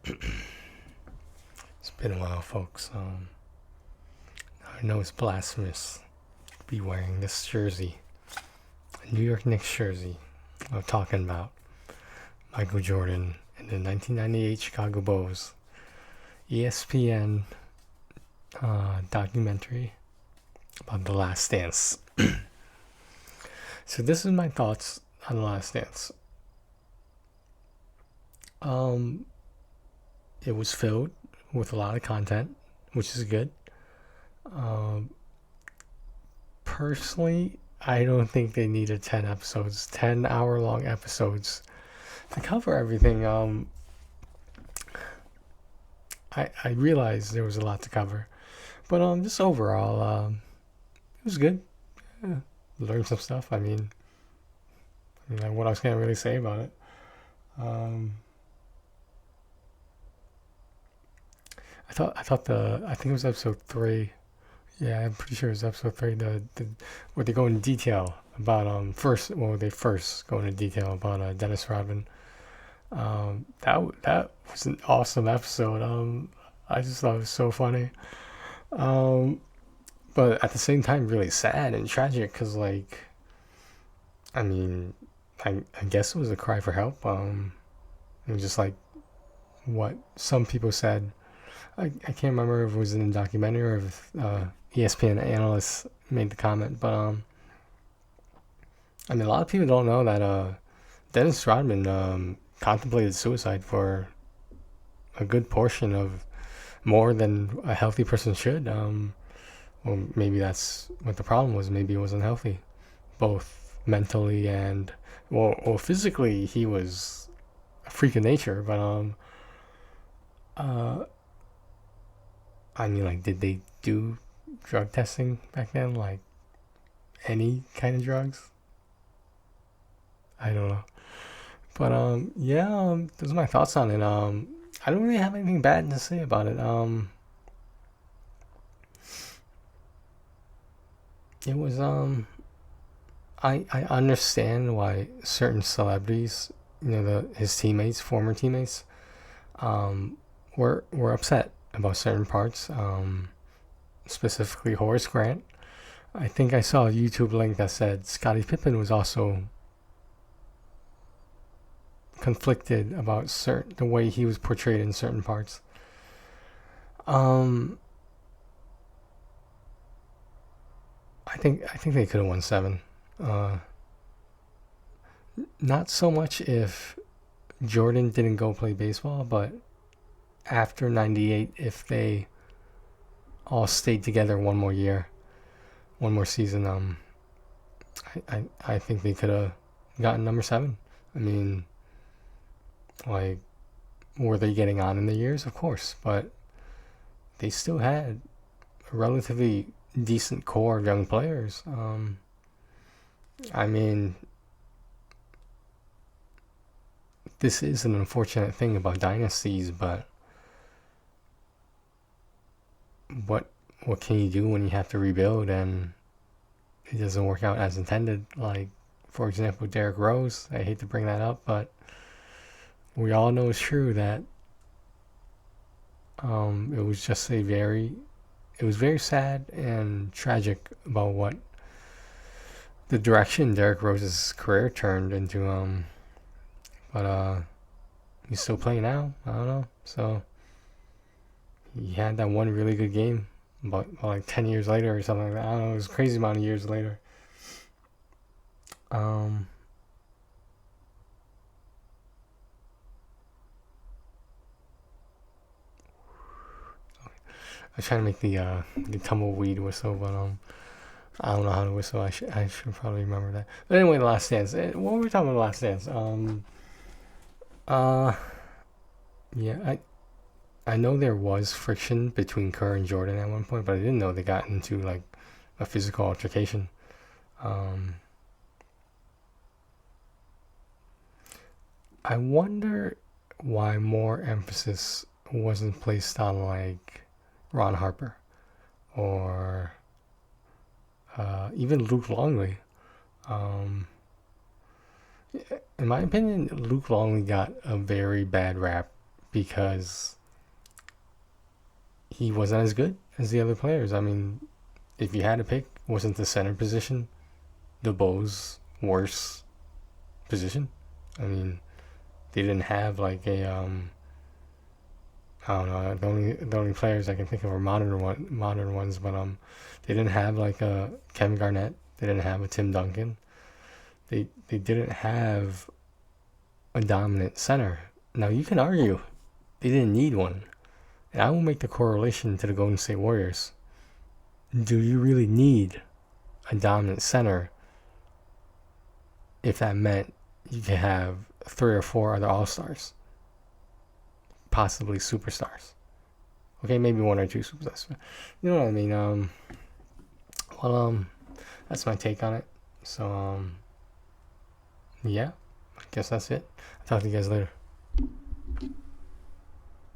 It's been a while, folks. I know it's blasphemous to be wearing this jersey, a New York Knicks jersey. I'm talking about Michael Jordan and the 1998 Chicago Bulls ESPN documentary about The Last Dance. So this is my thoughts on The Last Dance. It was filled with a lot of content, which is good. Personally, I don't think they needed 10 episodes, 10-hour-long episodes to cover everything. I realized there was a lot to cover, but just overall, it was good. Yeah, learned some stuff. I mean, like, what else can I really say about it? I think it was episode 3. Yeah, I'm pretty sure it was episode 3. Where they go into detail about they first go into detail about Dennis Rodman. That was an awesome episode. I just thought it was so funny. But at the same time, really sad and tragic because, like, I mean, I guess it was a cry for help. And just like what some people said. I can't remember if it was in the documentary or if ESPN analysts made the comment, but I mean, a lot of people don't know that Dennis Rodman contemplated suicide for a good portion of more than a healthy person should. Well, maybe that's what the problem was. Maybe he wasn't healthy, both mentally and well, physically he was a freak of nature. But I mean, like, did they do drug testing back then? Like, any kind of drugs? I don't know. But yeah, those are my thoughts on it. I don't really have anything bad to say about it. It was I understand why certain celebrities, his teammates, former teammates, were upset about certain parts. Specifically Horace Grant. I think I saw a YouTube link that said Scottie Pippen was also conflicted about the way he was portrayed in certain parts. I think they could have won 7. Not so much if Jordan didn't go play baseball, but after 98, if they all stayed together one more year, one more season, I think they could have gotten number 7. I mean, like, were they getting on in the years? Of course, but they still had a relatively decent core of young players. I mean, this is an unfortunate thing about dynasties, but what can you do when you have to rebuild and it doesn't work out as intended? Like, for example, Derrick Rose. I hate to bring that up, but we all know it's true that it was just it was very sad and tragic about what the direction Derrick Rose's career turned into. But he's still playing now. I don't know. So he had that one really good game, but like 10 years later or something like that. I don't know. It was a crazy amount of years later. I was trying to make the tumbleweed whistle, but I don't know how to whistle. I should probably remember that. But anyway, The Last Dance. What were we talking about? The Last Dance. Yeah, I know there was friction between Kerr and Jordan at one point, but I didn't know they got into like a physical altercation. I wonder why more emphasis wasn't placed on like Ron Harper or even Luke Longley. In my opinion, Luke Longley got a very bad rap because he wasn't as good as the other players. I mean, if you had to pick, wasn't the center position the Bulls' worst position? I mean, they didn't have like a I don't know. The only players I can think of are modern ones, but they didn't have like a Kevin Garnett. They didn't have a Tim Duncan. They didn't have a dominant center. Now you can argue they didn't need one, and I will make the correlation to the Golden State Warriors. Do you really need a dominant center if that meant you could have 3 or 4 other All-Stars? Possibly superstars. Okay, maybe 1 or 2 superstars. You know what I mean? That's my take on it. So, yeah, I guess that's it. I'll talk to you guys later.